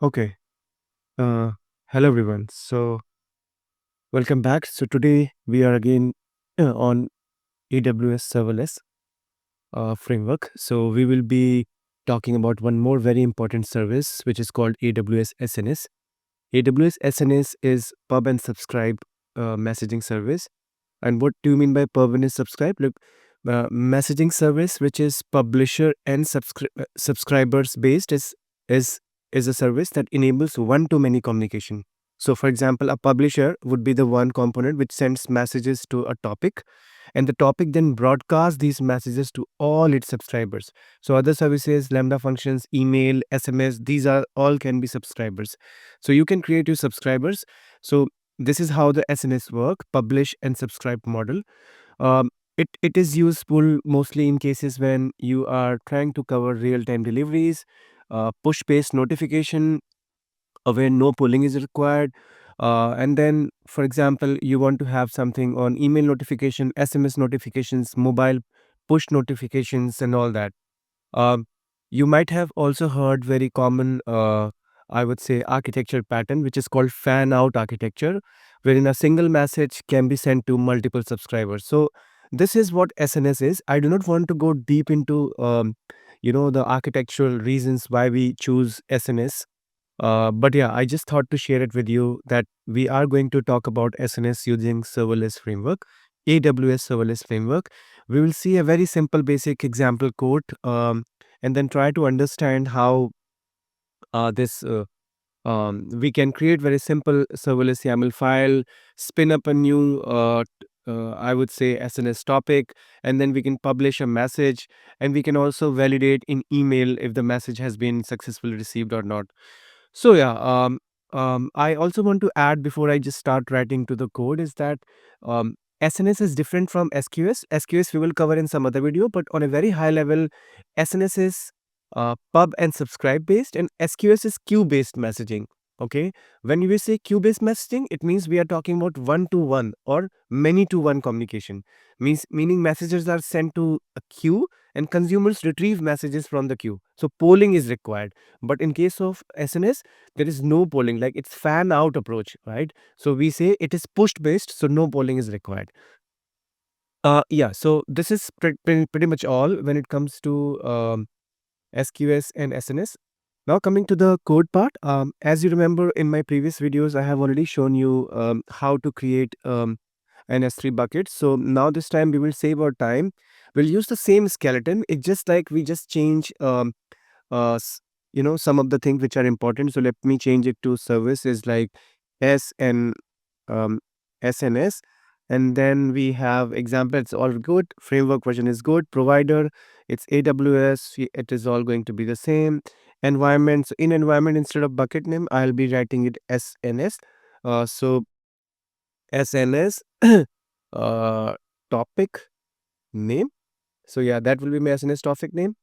Okay. Uh, Hello everyone. Welcome back. So today we are again on AWS Serverless framework. So we will be talking about one more very important service, which is called AWS SNS. AWS SNS is pub and subscribe messaging service. And what do you mean by pub and subscribe? Look, messaging service which is publisher and subscribers based is is a service that enables one to many communication. So for example, a publisher would be the one component which sends messages to a topic, and the topic then broadcasts these messages to all its subscribers. So other services, lambda functions, email, SMS, these are all can be subscribers. So you can create your subscribers. So this is how the SNS work, publish and subscribe model. um, it is useful mostly in cases when you are trying to cover real-time deliveries, push-based notification, where no polling is required. And then, for example, you want to have something on email notification, SMS notifications, mobile push notifications, and all that. Um, you might have also heard very common, I would say, architecture pattern, which is called fan out architecture, wherein a single message can be sent to multiple subscribers. So this is what SNS is. I do not want to go deep into, the architectural reasons why we choose SNS. But yeah, I just thought to share it with you that we are going to talk about SNS using serverless framework, AWS serverless framework. We will see a very simple basic example code, and then try to understand how this we can create very simple serverless YAML file, spin up a new, I would say, SNS topic, and then we can publish a message, and we can also validate in email if the message has been successfully received or not. So yeah, I also want to add before I just start writing to the code is that SNS is different from SQS. SQS we will cover in some other video, but on a very high level, SNS is pub and subscribe based, and SQS is queue based messaging. Okay, when we say queue based messaging, it means we are talking about one to one or many to one communication. Meaning messages are sent to a queue and consumers retrieve messages from the queue. So polling is required, but in case of SNS, there is no polling, like it's fan out approach, right? So we say it is push based, so no polling is required. Yeah, so this is pretty much all when it comes to SQS and SNS. Now coming to the code part, as you remember in my previous videos, I have already shown you how to create an S3 bucket. So now this time we will save our time. We'll use the same skeleton. It's just like we just change uh, s- some of the things which are important. So let me change it to services like S and um, SNS, and then we have example, it's all good, framework version is good, provider, it's AWS, it is all going to be the same. Environment, so in environment, instead of bucket name, I'll be writing it SNS. So SNS topic name. So yeah, that will be my SNS topic name.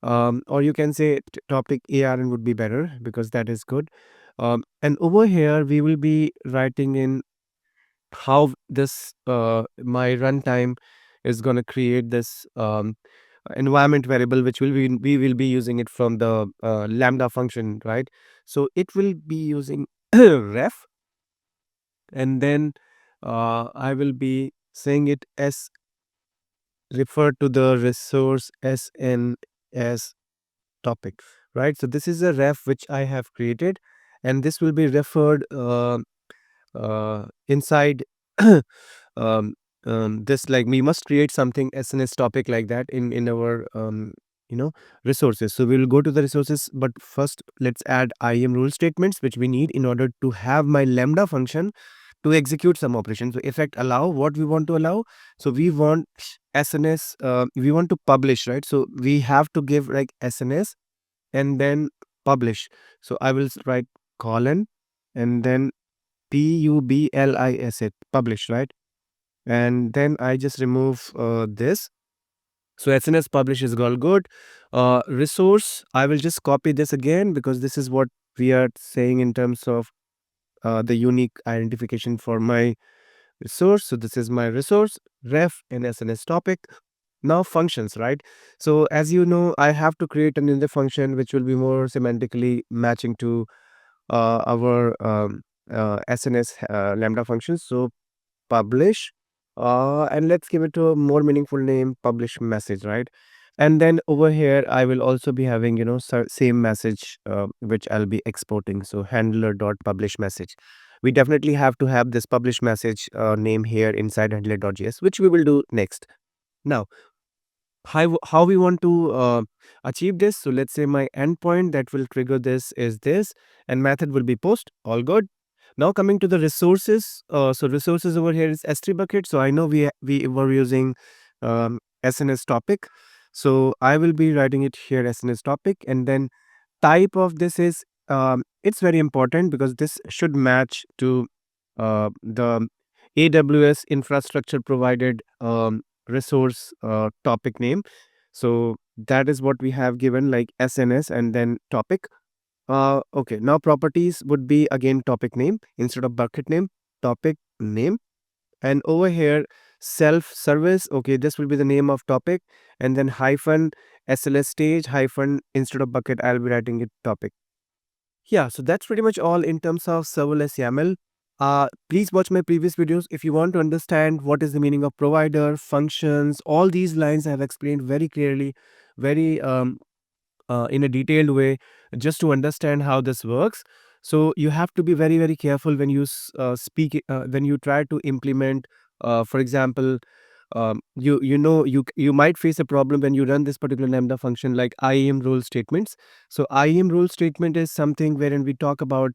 Or you can say topic ARN would be better because that is good. And over here we will be writing in how this my runtime is going to create this environment variable, which we will be using it from the lambda function, right? So it will be using ref, and then I will be saying it as refer to the resource SNS topic, right? So this is a ref which I have created, and this will be referred inside um, this, like we must create something SNS topic like that in our you know resources. So we will go to the resources, but first let's add IAM rule statements which we need in order to have my lambda function to execute some operation. So effect allow, what we want to allow. So we want SNS, we want to publish, right? So we have to give like SNS and then publish. So I will write colon and then publish it, publish, right? And then I just remove this. So SNS publish is all good. Resource, I will just copy this again because this is what we are saying in terms of the unique identification for my resource. So this is my resource, ref and SNS topic. Now functions, right? So as you know, I have to create another function which will be more semantically matching to our SNS Lambda function. So publish, and let's give it a more meaningful name, publish message, right? And then over here I will also be having, same message which I'll be exporting. So handler dot publish message, we definitely have to have this publish message name here inside handler.js, which we will do next. Now how we want to achieve this. So let's say my endpoint that will trigger this is this, and method will be post, all good. Now coming to the resources, so resources over here is S3 bucket. So I know we were using SNS topic, so I will be writing it here SNS topic. And then type of this is, it's very important because this should match to the AWS infrastructure provided resource topic name. So that is what we have given, like SNS and then topic. Okay, now properties would be again topic name instead of bucket name, topic name. And over here, self service, okay, this will be the name of topic, and then hyphen SLS stage hyphen instead of bucket, I'll be writing it topic. Yeah, so that's pretty much all in terms of serverless YAML. Please watch my previous videos if you want to understand what is the meaning of provider, functions, all these lines I have explained very clearly, very in a detailed way, just to understand how this works. So you have to be very, very careful when you speak, when you try to implement, for example, you might face a problem when you run this particular lambda function like IAM role statements. So IAM role statement is something wherein we talk about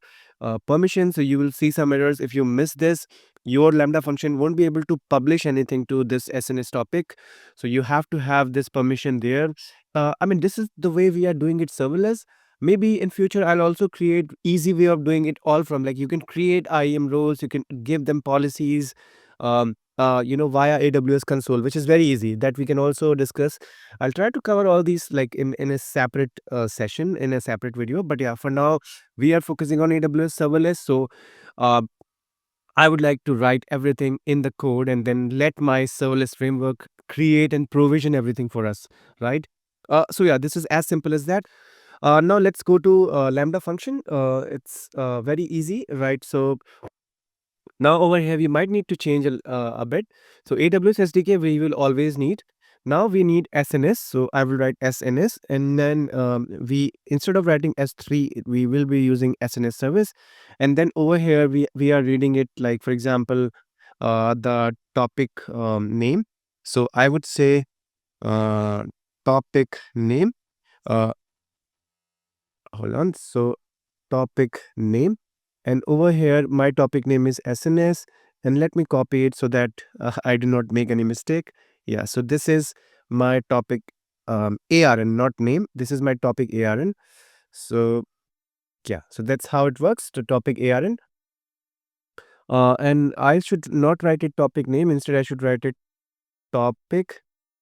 permission. So you will see some errors if you miss this. Your lambda function won't be able to publish anything to this SNS topic. So you have to have this permission there. I mean, this is the way we are doing it serverless. Maybe in future I'll also create easy way of doing it all from, like, you can create IAM roles, you can give them policies, via AWS console, which is very easy, that we can also discuss. I'll try to cover all these like in a separate session, in a separate video. But yeah, for now we are focusing on AWS serverless. So uh, I would like to write everything in the code and then let my serverless framework create and provision everything for us, right? So yeah, this is as simple as that. Now let's go to Lambda function. It's very easy, right? So now over here we might need to change a bit. So AWS SDK we will always need. Now we need SNS. So I will write SNS, and then we, instead of writing S3, we will be using SNS service. And then over here we are reading it like, for example, the topic name. So I would say topic name. Uh, Hold on. So topic name, and over here my topic name is SNS, and let me copy it so that I do not make any mistake. Yeah, so this is my topic ARN, not name. This is my topic ARN. So yeah, so that's how it works, the topic ARN. And I should not write it topic name, instead I should write it topic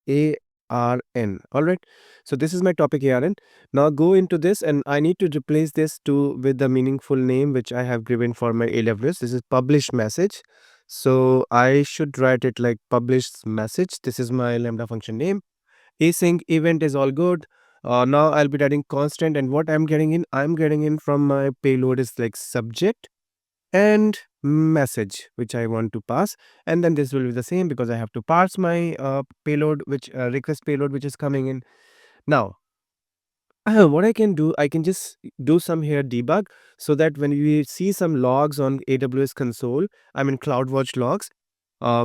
ARN. All right. So this is my topic ARN. Now go into this, and I need to replace this to with the meaningful name which I have given for my AWS. This is publish message. So I should write it like publish message. This is my Lambda function name. Async event is all good. Now I'll be writing constant, and what I'm getting in from my payload is like subject and message which I want to pass. And then this will be the same because I have to parse my payload, which request payload which is coming in. Now what I can do, I can just do some here debug, so that when we see some logs on AWS console, I mean CloudWatch logs,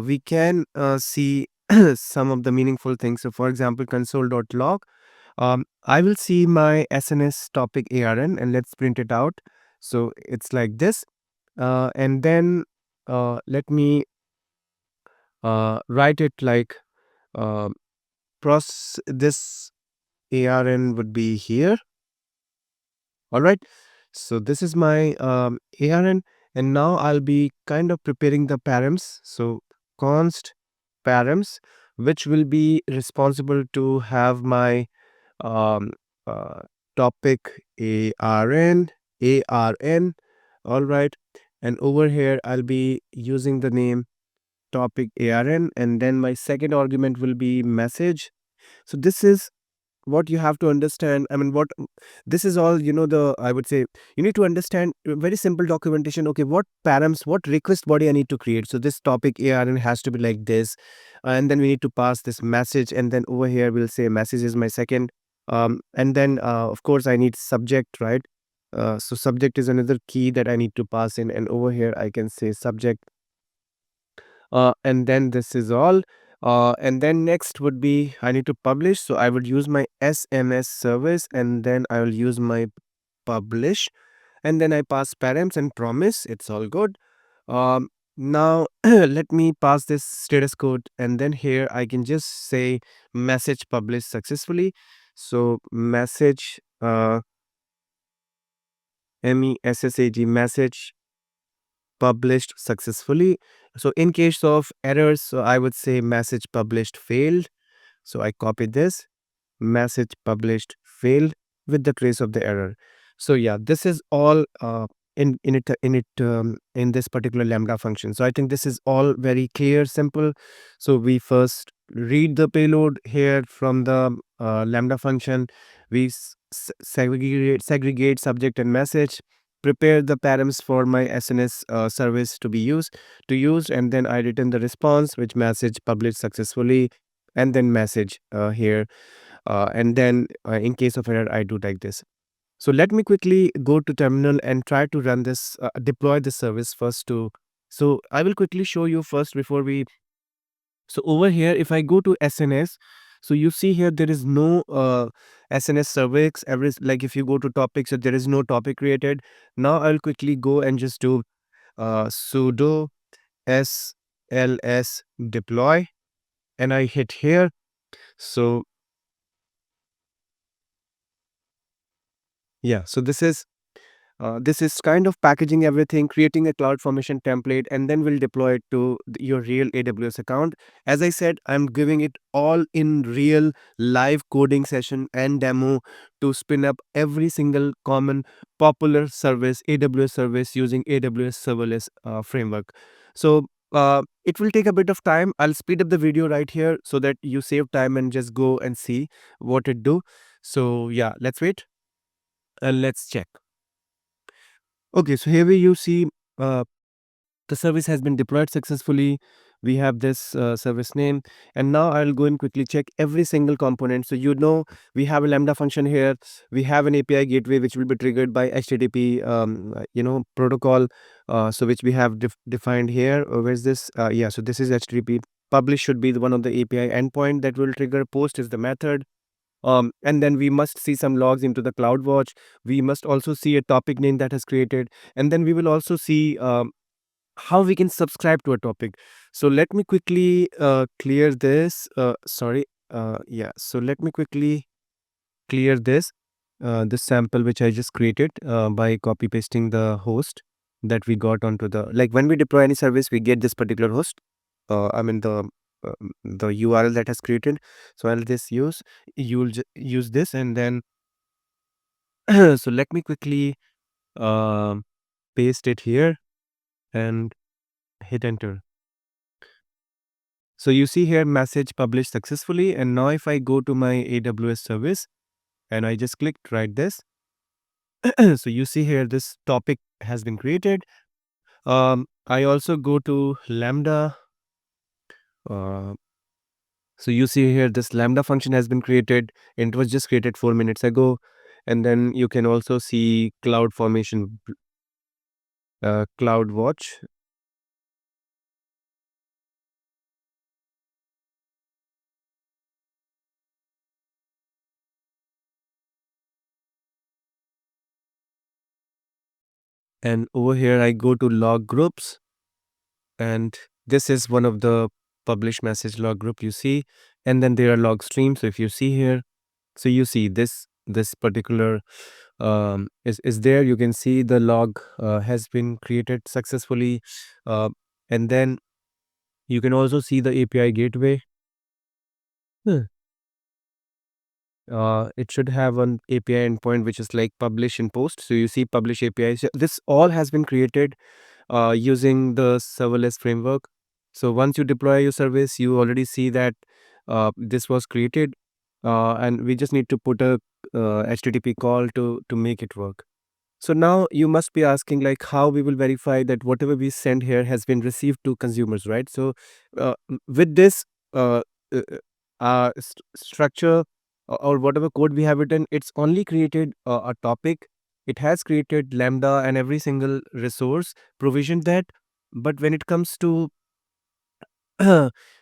we can see some of the meaningful things. So for example, console.log, I will see my SNS topic ARN, and let's print it out. So it's like this. And then let me write it like, uh, this ARN would be here. All right. So this is my ARN, and now I'll be kind of preparing the params. So const params, which will be responsible to have my um, uh, topic ARN. All right. And over here, I'll be using the name topic ARN, and then my second argument will be message. So this is what you have to understand, I mean, what this is all, the, I would say, you need to understand very simple documentation. Okay, what params, what request body I need to create. So this topic ARN has to be like this, and then we need to pass this message, and then over here we'll say message is my second, and then of course I need subject, right? So subject is another key that I need to pass in, and over here I can say subject, and then this is all. And then next would be I need to publish. So I would use my SMS service, and then I will use my publish, and then I pass params and promise. It's all good. Now let me pass this status code, and then here I can just say message published successfully. So message, message message published successfully. So in case of errors, so I would say message published failed. So I copy this, message published failed with the trace of the error. So yeah, this is all in this particular Lambda function. So I think this is all very clear, simple. So we first read the payload here from the Lambda function. We segregate subject and message, prepare the params for my SNS service to be used, and then I return the response, which message published successfully, and then message here, and then in case of error I do like this. So let me quickly go to terminal and try to run this, deploy this service first to. So I will quickly show you first before we. So over here, if I go to SNS, so you see here there is no SNS service. Every, like if you go to topics, so there is no topic created. Now I'll quickly go and just do sudo sls deploy, and I hit here. So yeah, so this is kind of packaging everything, creating a cloud formation template, and then we'll deploy it to your real AWS account. As I said, I'm giving it all in real live coding session and demo to spin up every single common popular service, AWS service, using AWS Serverless framework. So it will take a bit of time. I'll speed up the video right here so that you save time and just go and see what it do. So yeah, let's wait and let's check. Okay, so here you see uh, the service has been deployed successfully. We have this service name, and now I'll go and quickly check every single component. So we have a Lambda function here. We have an API gateway which will be triggered by HTTP protocol. So which we have defined here. Where's this? Yeah, so this is HTTP. Publish should be one of the API endpoint that will trigger. Post is the method. And then we must see some logs into the CloudWatch. We must also see a topic name that has created, and then we will also see how we can subscribe to a topic. So let me quickly clear this. Sorry. Yeah. So let me quickly clear this sample which I just created by copy pasting the host that we got onto the, like when we deploy any service, we get this particular host. I mean the URL that has created. So I'll just use this, and then so let me quickly um paste it here and hit enter. So you see here message published successfully, and now if I go to my AWS service and I just click write this, so you see here this topic has been created. I also go to Lambda. Uh, so you see here this Lambda function has been created, and it was just created 4 minutes ago. And then you can also see cloud formation, CloudWatch. And over here I go to log groups, and this is one of the publish message log group you see. And then there are log streams. So if you see here, so you see this particular is there. You can see the log has been created successfully, uh, and then you can also see the API gateway. It should have an API endpoint which is like publish and post. So you see publish API. So this all has been created using the serverless framework. So once you deploy your service, you already see that this was created. and we just need to put a HTTP call to make it work. So now you must be asking, like, how we will verify that whatever we send here has been received to consumers, right? So with this uh, uh, structure, or whatever code we have written, it's only created a topic. It has created Lambda and every single resource, provisioned that. But when it comes to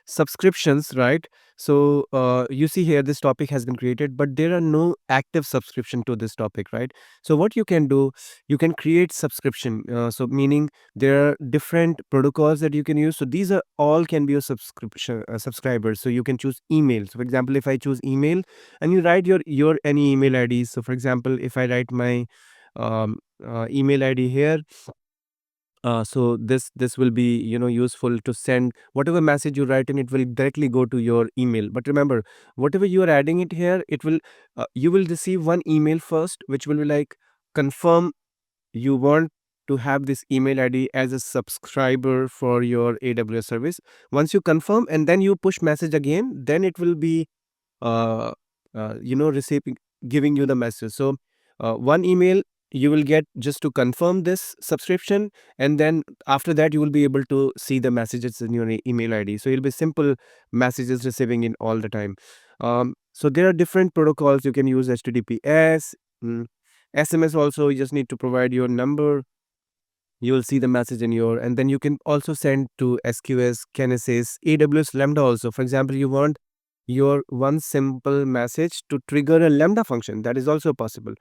subscriptions, right? So you see here this topic has been created, but there are no active subscription to this topic, right? So what you can do, you can create subscription, so meaning there are different protocols that you can use. So these are all can be your subscription subscribers. So you can choose email. So for example, if I choose email and you write your any email ID. So for example, if I write my email ID here, so this will be, useful to send whatever message you write, and it will directly go to your email. But remember, whatever you are adding it here, it will you will receive one email first, which will be like, confirm you want to have this email ID as a subscriber for your AWS service. Once you confirm and then you push message again, then it will be uh, receiving, giving you the message. So one email you will get just to confirm this subscription, and then after that you will be able to see the messages in your email ID. So it'll be simple messages receiving in all the time. So there are different protocols you can use: HTTPS, SMS. Also, you just need to provide your number, you will see the message in your, and then you can also send to SQS, Kinesis, AWS Lambda also. For example, you want your one simple message to trigger a Lambda function, that is also possible,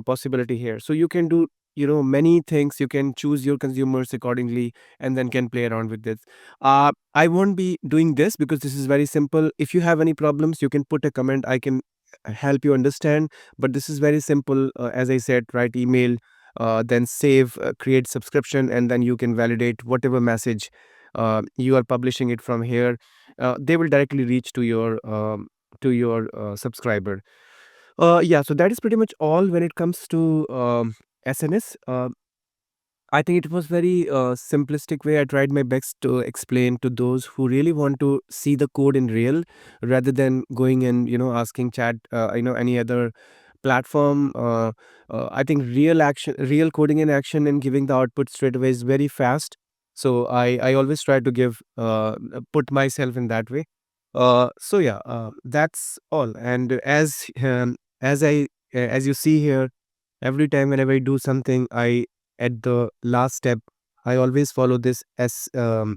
possibility here. So you can do, many things. You can choose your consumers accordingly, and then can play around with this. I won't be doing this because this is very simple. If you have any problems, you can put a comment, I can help you understand. But this is very simple. As I said, write email, then save, create subscription, and then you can validate whatever message you are publishing it from here. They will directly reach to your subscriber. Yeah, so that is pretty much all when it comes to SNS. I think it was very simplistic way. I tried my best to explain to those who really want to see the code in real, rather than going and asking chat, any other platform. I think real coding in action and giving the output straight away is very fast. So I always try to give put myself in that way. So yeah, that's all. And as you see here, every time whenever I do something, I at the last step, I always follow this SLS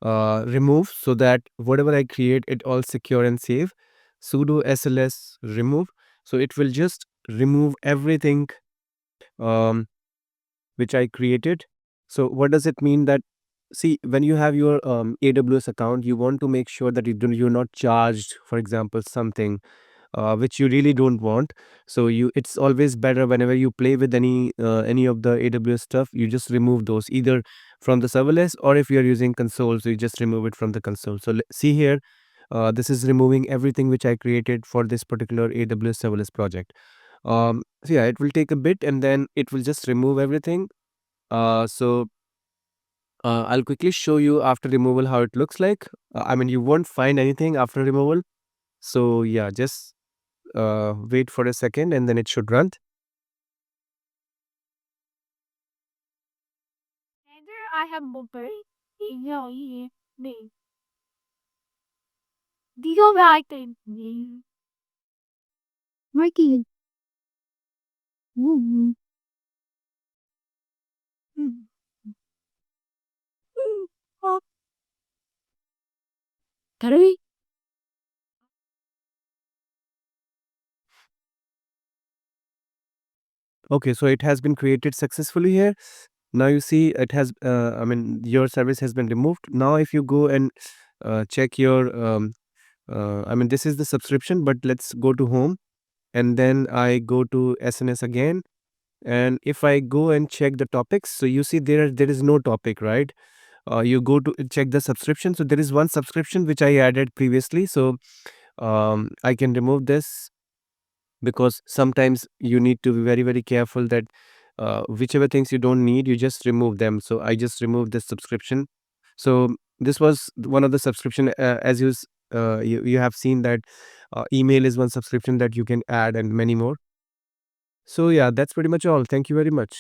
remove, so that whatever I create, it all secure and safe. Sudo SLS remove, so it will just remove everything um, which I created. So what does it mean? That, see, when you have your AWS account, you want to make sure that you're not charged, for example, something which you really don't want. So it's always better whenever you play with any of the AWS stuff, you just remove those either from the serverless, or if you're using console, so you just remove it from the console. So see here, this is removing everything which I created for this particular AWS serverless project. So yeah, it will take a bit, and then it will just remove everything. So I'll quickly show you after removal how it looks like. I mean, you won't find anything after removal. So yeah, just wait for a second, and then it should run. Either I have mobile, email, me. Do you like me? Marky. Mm. Mm. Oh, Tari. Okay, so it has been created successfully here. Now you see it has, I mean, your service has been removed. Now if you go and check your, I mean, this is the subscription, but let's go to home, and then I go to SNS again. And if I go and check the topics, so you see there is no topic, right? You go to check the subscription. So there is one subscription which I added previously. So I can remove this, because sometimes you need to be very very careful that whichever things you don't need, you just remove them. So I just removed this subscription. So this was one of the subscription, as you You have seen that email is one subscription that you can add, and many more. So yeah, that's pretty much all. Thank you very much.